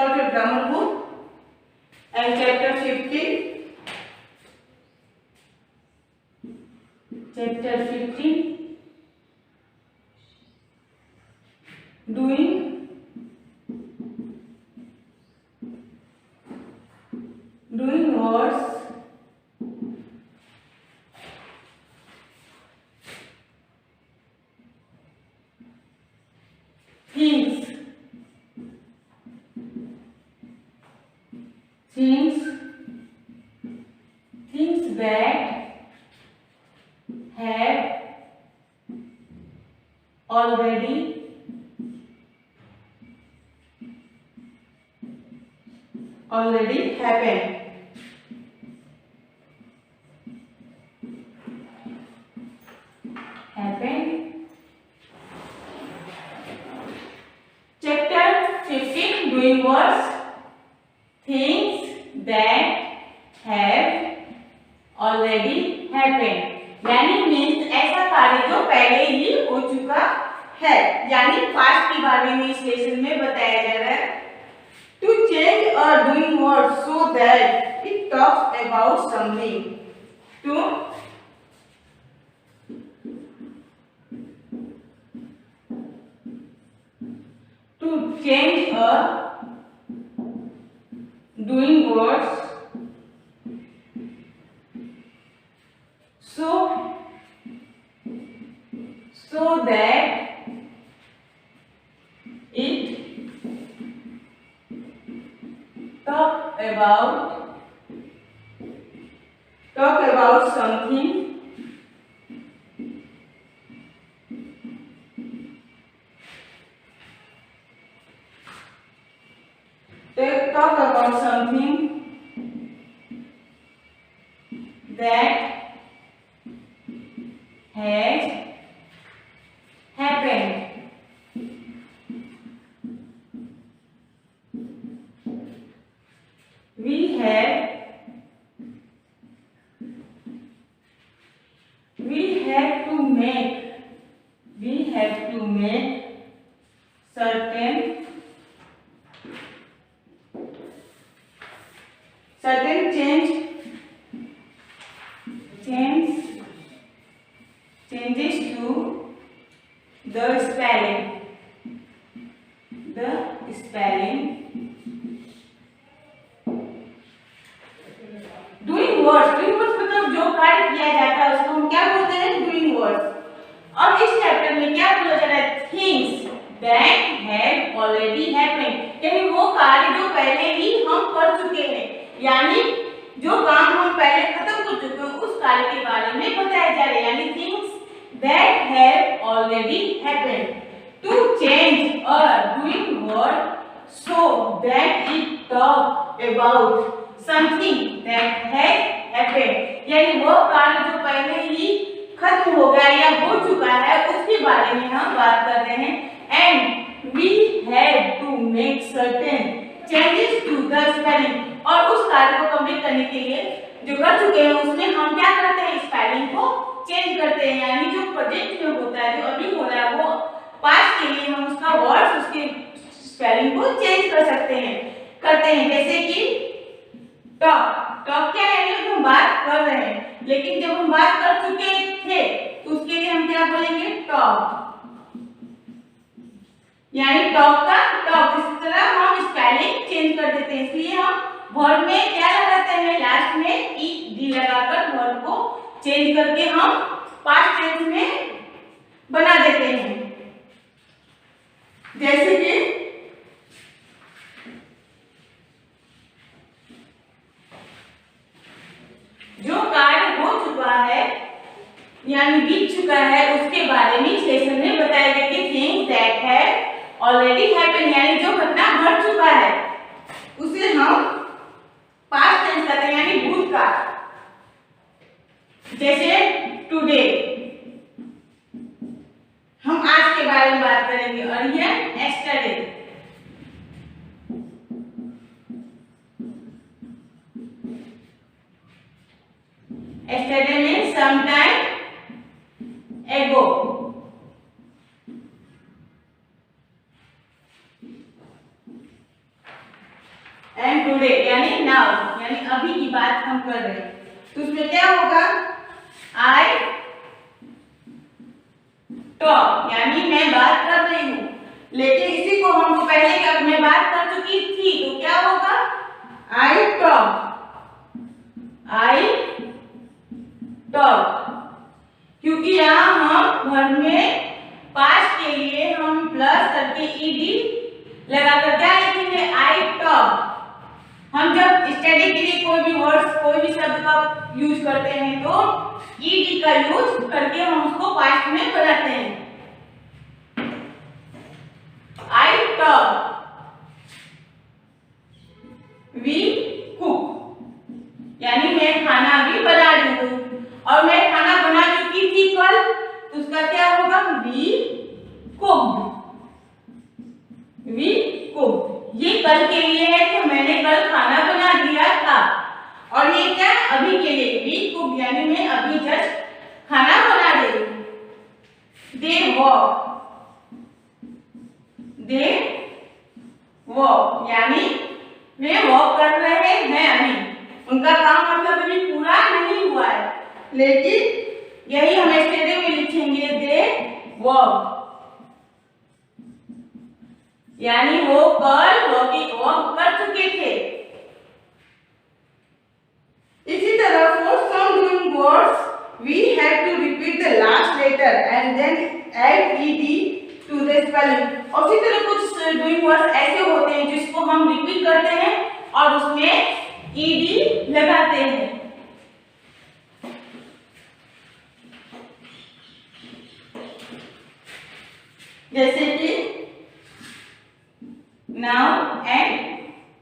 out your grammar book and chapter 15. Chapter 15, doing words, things that have already happened. Chapter 15, doing words, things that have already happened. यानी means ऐसा कार्य जो पहले ही हो चुका है, यानी पास्ट के बारे में इस लेसन में बताया जा रहा है. To change a doing word so that it talks about something. To change a doing words so that it talk about something that has happened. We have to make certain changes to the spelling. Doing words मतलब जो कार्य किया जाता है उसको हम क्या बोलते हैं? Doing words. और इस चैप्टर में क्या बोला जा रहा है? Things that have already happened, यानी वो कार्य जो पहले ही हम कर चुके हैं, यानी जो काम हम पहले खत्म कर चुके हैं उस कार्य के बारे में बताया जा रहा है, यानी things that have already happened. To change a doing word so that it talk about something that has happened, यानी वो कार्य जो पहले ही खत्म हो गया या हो चुका है उसके बारे में हम बात कर रहे हैं. And we have to make certain changes to the spelling, और उस कार्य को कंप्लीट करने के लिए जो कर चुके हैं उसमें हम क्या करते हैं? स्पेलिंग को चेंज करते हैं, यानी जो प्रोजेक्ट में होता है जो अभी हो रहा है वो पास्ट के लिए हम उसका वर्ड्स उसके स्पेलिंग को चेंज करते हैं. जैसे कि टॉक क्या है? हम बात कर रहे हैं, लेकिन जब हम बात कर चुके थे तो उसके लिए हम क्या बोलेंगे? टॉक, यानी टॉक का टॉक. इस तरह हम स्पेलिंग चेंज कर देते हैं, इसलिए हम वर्ड में क्या लगाते हैं? लास्ट में ईडी लगाकर वर्ड को चेंज करके हम पास्ट टेंस में बना देते हैं. जैसे कि जो कार्य हो चुका है यानी बीत चुका है उसके बारे में इस लेसन में बताया गया कि things that have already happened, यानी जो घटना घट चुका है उसे हम पास्ट टेंस करते हैं, यानी भूतकाल. जैसे टुडे, हम आज के बारे में बात करेंगे, और ये yesterday. Yesterday means sometime ago. And today यानी नाउ, यानी अभी की बात हम कर रहे हैं, तो उसमें क्या होगा, आई टॉक यानी मैं बात कर रही हूँ। लेकिन इसी को हमको पहले क्या मैं बात कर चुकी थी, तो क्या होगा, आई टॉक, आई टॉक। क्योंकि यहाँ हम घर में पास्ट के लिए हम प्लस करके ईडी लगाकर क्या लिखेंगे, आई टॉक। हम जब स्टडी के लिए कोई भी वर्ड्स कोई भी शब्द का यूज करते हैं तो ईडी का यूज करके हम उसको पास्ट में बनाते हैं। आई टॉक, वी कुक यानी मैं खाना भी बना रही हूँ, और मैं खाना बना चुकी थी कल, तो उसका क्या होगा, वी कुक्ड, वी कुक्ड। ये कल के लिए है कि मैंने कल खाना बना दिया था, और ये क्या है, अभी के लिए, वी कुक्ड यानी मैं अभी जस्ट खाना बना रही हूँ। दे वॉक, दे वॉक यानी वे वॉक कर रहे हैं अभी, उनका काम मतलब अभी पूरा नहीं हुआ है, लेकिन यही हम स्टडी में लिखेंगे, दे वॉक यानी वो कल वॉक कर चुके थे। इसी तरह for some doing words we have to repeat the last letter and then add ed to the spelling। और इसी तरह कुछ doing words ऐसे होते हैं जिसको हम रिपीट करते हैं और उसमें ed लगाते हैं। जैसे कि now and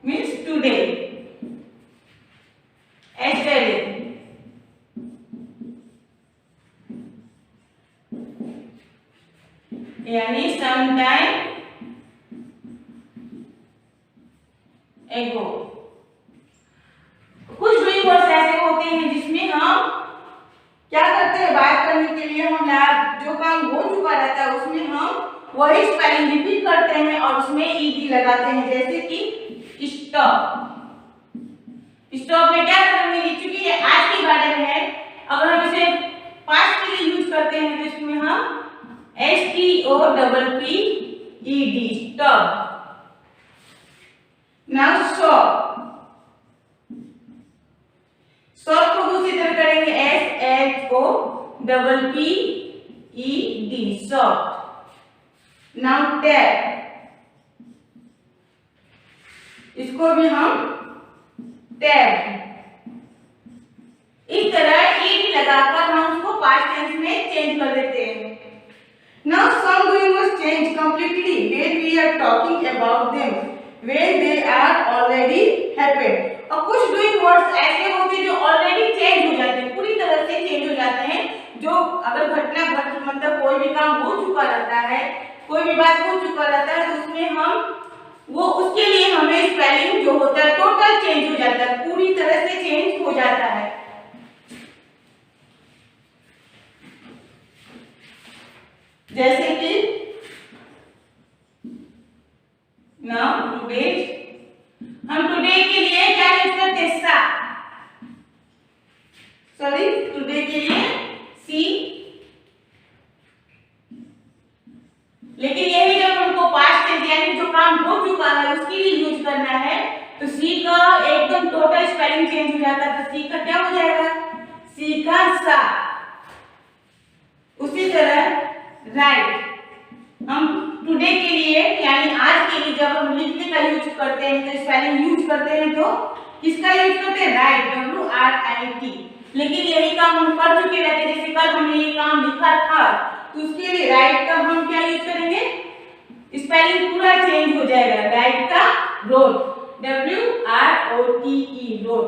means today, yesterday, यानी sometime ago। कुछ डूइंग वर्ड्स ऐसे होते हैं जिसमें हम क्या करते हैं, बात करने के लिए हम जो काम हो चुका रहता है उसमें हम वही स्पेलिंग रिपीट करते हैं और उसमें ईडी लगाते हैं। जैसे कि स्टॉप, स्टॉप में क्या करेंगे, क्योंकि ये आज के बारे में है, अगर हम इसे पास्ट के लिए यूज करते हैं तो इसमें हम STOPPED stop. Now shop, shop को दूसरी तरह करेंगे SHOPPED शॉप। नाउ टैप, इसको भी हम टैप। इस तरह ईडी लगाकर हम उसको पास्ट टेंस में चेंज कर देते हैं। Now some doing words change completely when we are talking about them when they are already happened. और कुछ डूइंग वर्ड्स ऐसे होते हैं जो ऑलरेडी चेंज हो जाते हैं, पूरी तरह से चेंज हो जाते हैं। जो अगर घटना घट मतलब कोई भी काम हो चुका रहता है, कोई भी बात हो चुका रहता है, तो उसमें हम वो उसके लिए हमें स्पेलिंग जो होता है टोटल चेंज हो जाता है, पूरी तरह से चेंज हो जाता है। जैसे कि नाउ टुडे, हम टुडे के लिए क्या यूज करते हैं, सा, सॉरी टुडे के लिए सी। लेकिन यही जब हमको पास्ट टेंस यानी जो काम हो चुका है उसके लिए यूज करना है तो सी का एकदम टोटल स्पेलिंग चेंज हो जाता है। तो सी का क्या हो जाएगा, सी का सा। उसी तरह राइट, हम टुडे के लिए यानी आज के लिए जब हम लिखने का यूज करते हैं तो स्पेलिंग यूज करते हैं तो किसका यूज करते हैं, राइट, WRIT। लेकिन यही काम हम कर चुके रहते हैं, जैसे कल हमने ये काम लिखा था तो उसके लिए राइट का हम क्या यूज करेंगे, स्पेलिंग पूरा चेंज हो जाएगा, राइट का रोट, WROTE रोट।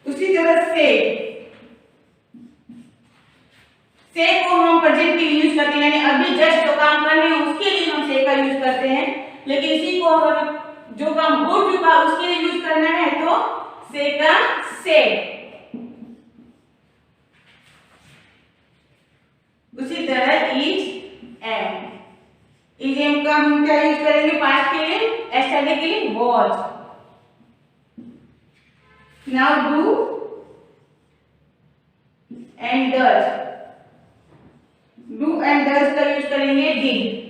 उसी तरह से को हम प्रेजेंट के लिए यूज करते हैं, यानी अभी जस्ट जो काम कर रहे हैं उसके लिए हम से का यूज करते हैं। लेकिन इसी को अगर जो काम हो चुका उसके लिए यूज करना है तो से का से। उसी तरह इज एम का हम क्या यूज करेंगे पास्ट के लिए, एस्टरडे के लिए was, now do and does, do and does का यूज करेंगे डिड।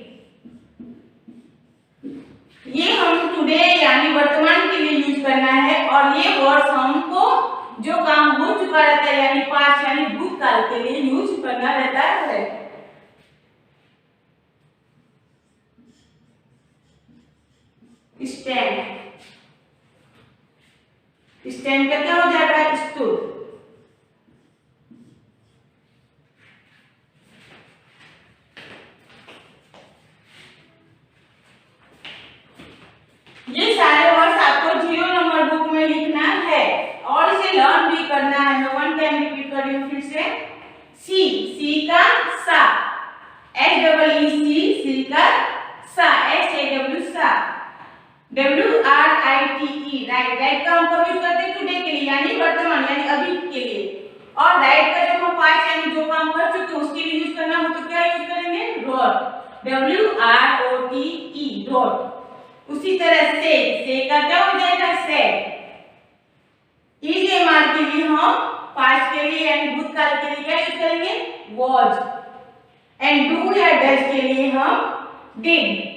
ये हम टुडे यानी वर्तमान के लिए यूज करना है और ये वर्ड्स हमको जो काम हो चुका रहता है यानी पास्ट यानी भूतकाल के लिए यूज करना रहता है। स्टैंड, स्टैंड का क्या हो जाएगा? स्टूड। ये सारे वर्ड्स आपको 0 नंबर बुक में लिखना है और इसे लर्न भी करना है। मैं वन टाइम रिपीट कर रही हूँ फिर से। सी, सी का सा, एच डबल ई सी, सी का सा, एच ए डब्ल्यू सा, W R I T E right. Right का हम कब यूज करते हैं? टुडे के लिए यानी वर्तमान यानी अभी के लिए। और राइट का जब हम पास्ट यानी जो काम कर चुके हैं उसके लिए यूज करना हो तो क्या यूज करेंगे? Wrote, W R O T E wrote. उसी तरह से का क्या हो जाएगा? सेड। इज एम आर के लिए हम पास्ट के लिए यानी भूतकाल के लिए क्या यूज करेंगे? वॉज। एंड डू या डज के लिए हम डिड।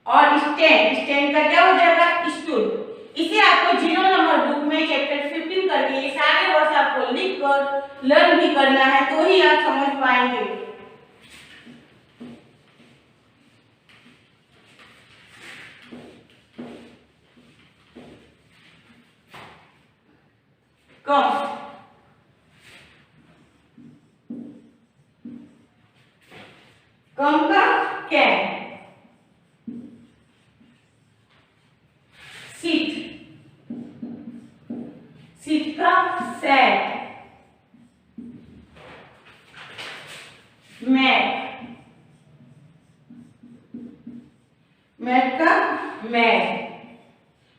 और स्टैंड, स्टैंड का क्या हो जाएगा? स्टूड। इसे आपको 0 नंबर बुक में चैप्टर 15 करके ये सारे वर्ड्स आपको लिख कर लर्न भी करना है तो ही आप समझ पाएंगे। कम, कम का कैन। सीट, सीट का सैट। मैट, मैट का मैट।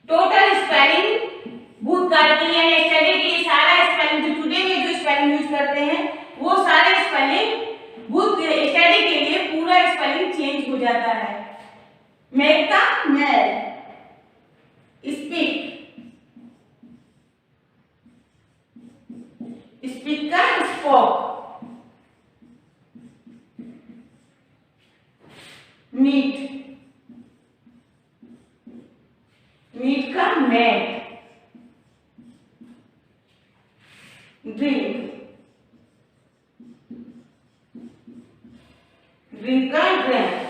टोटल स्पेलिंग भूतकाल के लिए स्टडी के लिए सारा स्पेलिंग जो टुडे में जो स्पेलिंग यूज करते हैं वो सारे स्पेलिंग भूत स्टडी के लिए पूरा स्पेलिंग चेंज हो जाता है। मैक का मैड, स्पीक, स्पीक का स्पोक, मीट, मीट का मैट, ड्रिंक, ड्रिंक का ड्रैंक,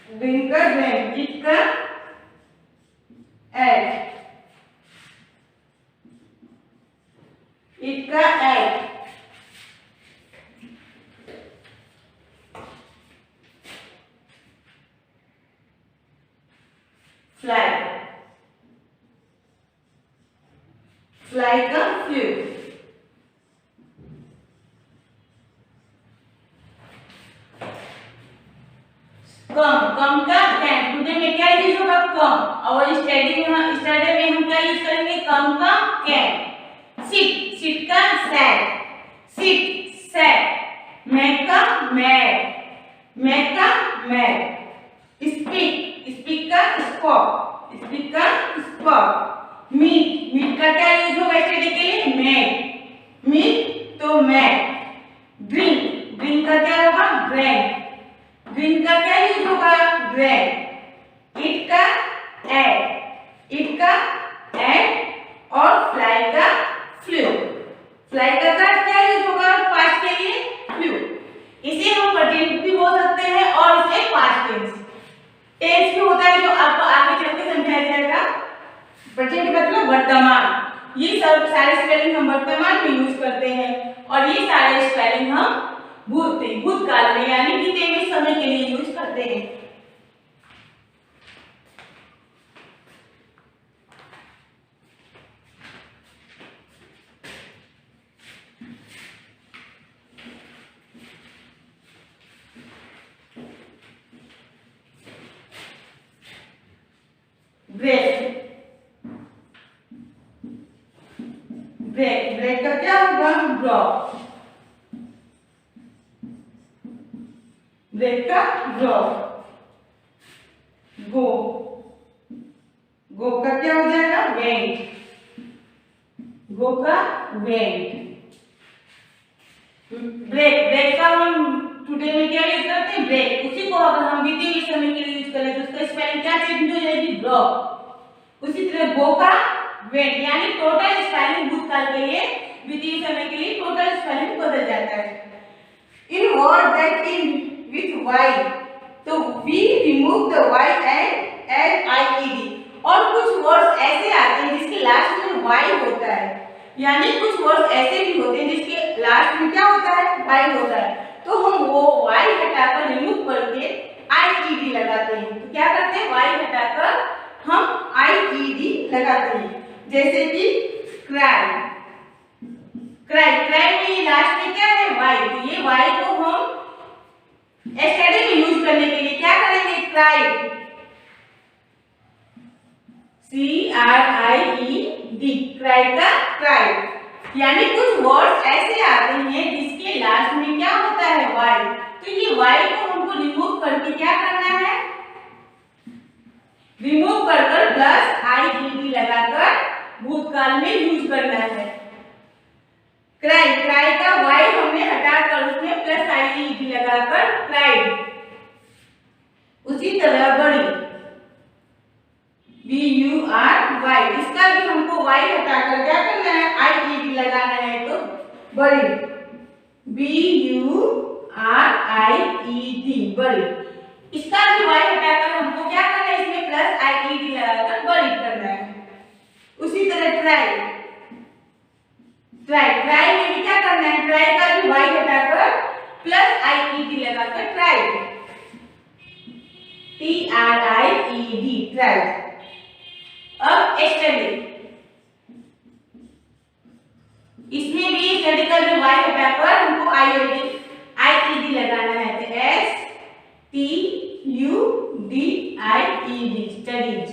ड्रिंक का ड्रैंक, इट का एट, इट का एट, फ्लाई, फ्लाई का फ्लू, कम, कम का कैन। टुडे में क्या यूज होगा? कम। और स्टडी में हम क्या यूज करेंगे? कम का कैन। सिट, सिट का सैट, सिट सैट। मैक का मैड, मैक का मैड। स्पीक, स्पीक का स्पॉक, स्पीक का स्पॉक। मीट, मीट का क्या यूज होगा स्टडी के लिए? मैड, मीट तो मैड। ड्रिंक, ड्रिंक का क्या होगा? ड्रैंक, ड्रिंक का क्या यूज होगा? ड्रैंक। इट का एट, इट का एट। और फ्लाई का फ्लू, फ्लाई का क्या यूज होगा पास्ट के लिए? फ्लू। इसे हम प्रेजेंट भी बोल सकते हैं और इसे पास्ट टेंस, टेंस भी होता है जो आपको आगे चल के समझाया जाएगा। प्रेजेंट मतलब वर्तमान। ये सब सारे स्पेलिंग हम वर्तमान में यूज करते हैं और ये सारे स्पेलिंग हम भूतकाल में यानी बीते हुए समय के लिए यूज करते हैं। ब्रेक, ब्रेक, ब्रेक का क्या होगा? ड्रॉप, ब्रेक का ड्रॉप। गो, गो का क्या हो जाएगा वेंट, गो का वेंट। ब्रेक, ब्रेक का हम टुडे में क्या यूज करते हैं ब्रेक, उसी को अगर हम वित्तीय समय के लिए यूज करें तो उसका स्पेलिंग क्या चेंज हो जाएगी ब्लॉक। उसी तरह गो का वेंट यानी टोटल स्पेलिंग भूतकाल के लिए वित्तीय समय के लिए टोटल स्पेलिंग बदल जाता है। In word that in with y तो we remove the y and add ied। और कुछ वर्ड्स ऐसे आते हैं जिसके लास्ट में y होता है, यानी कुछ वर्ड्स ऐसे भी होते हैं जिसके लास्ट में क्या होता है y होता है, तो हम वो y हटाकर रिमूव करके ied लगाते हैं। तो क्या करते हैं y हटाकर हम ied लगाते हैं। जैसे कि क्राई, क्राई, क्राई में लास्ट में क्या है y, तो ये y को हम स्टडी में यूज करने के लिए क्या करेंगे क्राई, CRIED, क्राई का क्राई। यानी कुछ वर्ड्स ऐसे आते हैं जिसके लास्ट में क्या होता है y, तो ये y को हमको रिमूव करके क्या करना है, रिमूव कर प्लस ied लगाकर भूतकाल में यूज करना है। क्राई, क्राई का y हमने हटाकर उसमें प्लस ied लगाकर क्राइड। उसी तरह बड़ी, BURY, इसका भी हमको y हटाकर क्या करना है ied लगाना है, तो बड़ी, BURIED, बड़ी। इसका भी y हटाकर हमको क्या करना है इसमें प्लस ied लगाकर बड़ी करना है। उसी तरह ट्राई, ट्राई, ट्राई में भी क्या करना है ट्राई का भी y हटाकर प्लस ied लगाकर ट्राई, TRIED, ट्राई। अब स्टडी, इसमें भी स्टडी का भी y हटाकर हमको ied लगाना है, तो STUDIED, स्टडीज।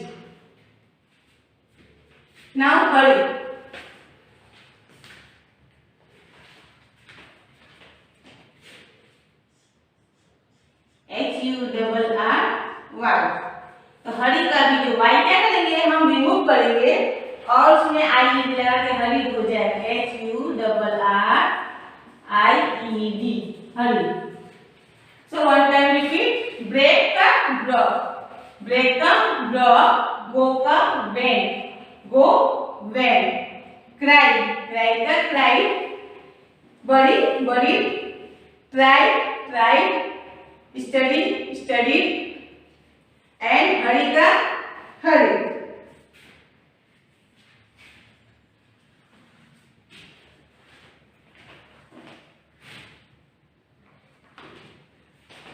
नाउ हरी, HURRY, तो हरी का भी जो y क्या करेंगे हम रिमूव करेंगे और उसमें ied लगा के हरी हो जाएगा, HURRIED, hurry. So one time repeat, break का ब्लॉक, ब्रेक का ब्लॉक, गो का went, go went. Cry, cry का cry, bury, bury, try, try, study, study, and hurry का hurry.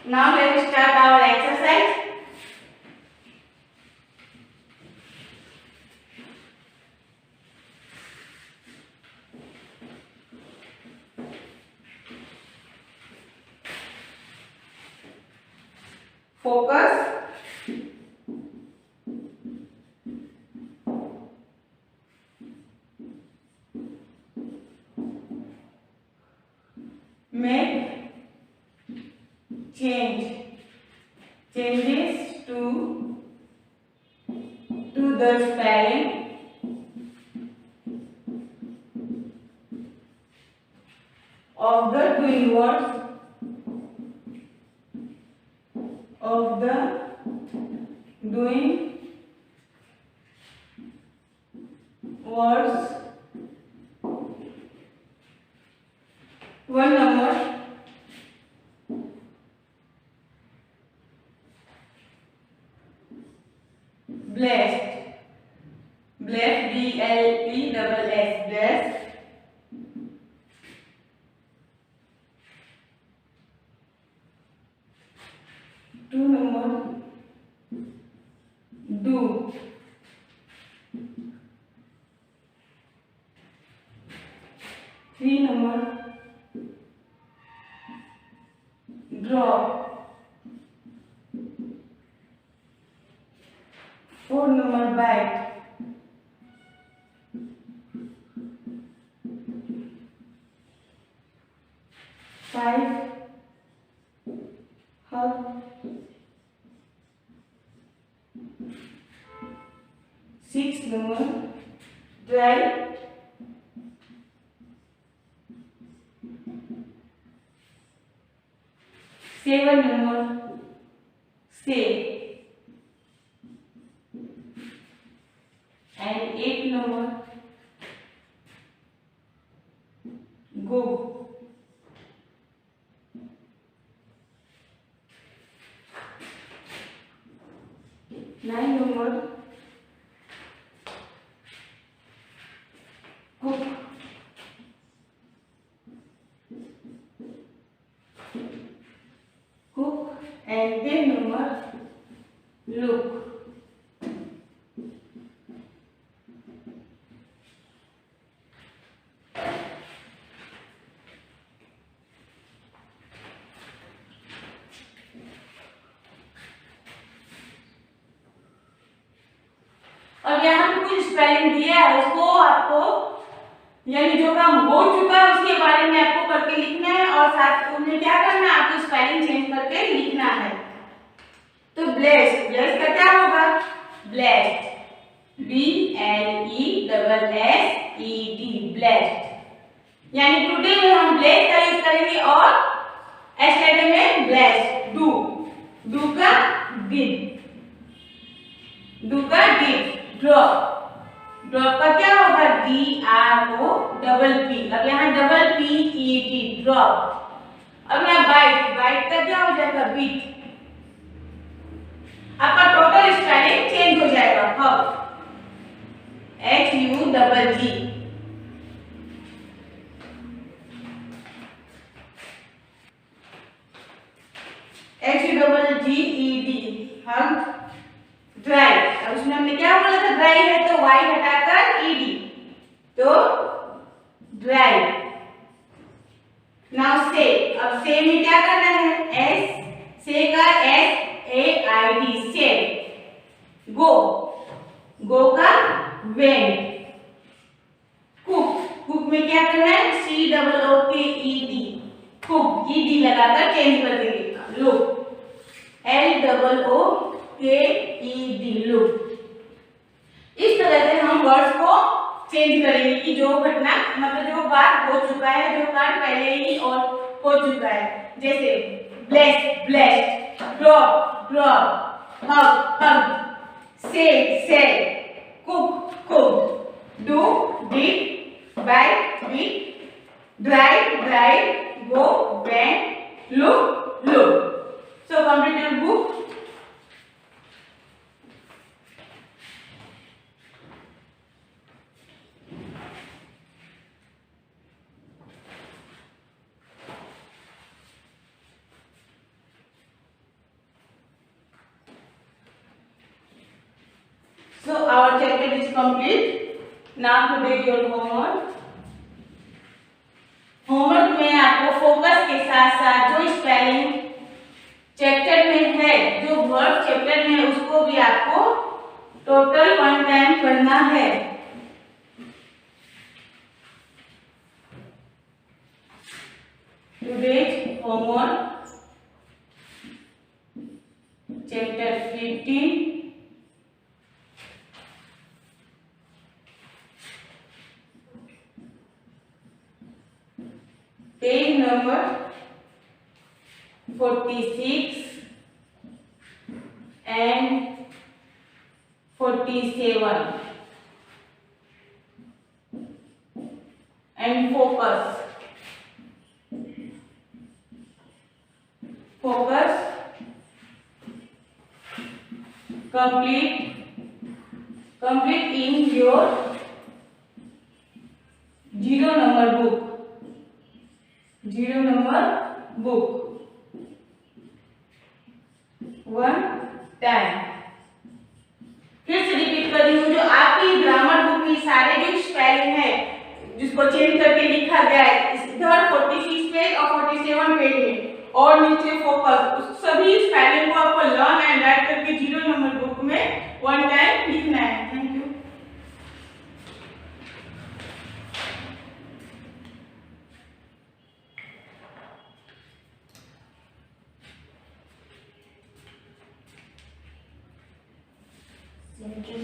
Now let's start our exercise. Focus, make changes to the spelling of the twin words of the doing words, one number, blessed, blessed, BLESS, blessed, two number, do, three number, draw, four number, bite, five, hug, 6 number 12, 7 number 6 and 8 number go. 9 number cook. 10 and 10 number look. अब यहाँ पे कुछ spelling दिया है, उसको आपको यानी जो काम हो चुका है उसके बारे में आपको करके लिखना है और साथ में क्या करना है, आपको स्पेलिंग चेंज करके लिखना है। तो ब्लेस्ड, ब्लेस्ड का क्या होगा, ब्लेस्ड, BLESSED, ब्लेस्ड। यानी टुडे में हम ब्लेस्ड का यूज करेंगे और एस्टरडे में ब्लेस्ड। डू का डिड, डू का डिड। ड्रॉप, ड्रॉप का क्या होगा, DROPP। अब यहाँ PPED, ड्रॉप। अब यहाँ बाइट, बाइट का क्या हो जाएगा, बीट। आपका टोटल स्पेलिंग चेंज हो जाएगा। हग, HUGG। HUGGED, हग। ड्राई, अब उसमें हमने क्या बोला था, ड्राई है तो वाई हटाकर ईडी, तो ड्राई। नाउ से, अब से में क्या करना है, एस, से का SAID, सेड। गो, गो का वेंट। कुक, कुक में क्या करना है, COOKED, कुक, ED लगाकर चेंज कर देंगे। Look, LOOKED, look. इस तरह से हम वर्ड्स को चेंज करेंगे कि जो घटना मतलब जो बात हो चुका है, जो कार्य पहले ही और हो चुका है। जैसे blessed, blessed, drop, drop, hug, hug, said, cook, cook, do, did, bite, beat, drive, drive, go, went, look, look. So complete your book. So our chapter is complete. Now to take your homework. Homework में आपको focus के साथ साथ जो spelling chapter में है, जो word chapter में, उसको भी आपको टोटल 1 टाइम करना है। Today's homework chapter 15, page number 46 and 47 and focus, focus, complete in your 0 number book, 0 number book 1 time. फिर से रिपीट कर रही हूँ, जो आपकी ग्रामर बुक में सारे जो स्पेलिंग है जिसको चेंज करके लिखा गया है, इधर 46 पेज और 47 पेज में और नीचे फोकस, उस सभी स्पेलिंग को आपको लर्न एंड राइट करके 0 नंबर बुक में 1 टाइम लिखना है। Thank you. Thank you.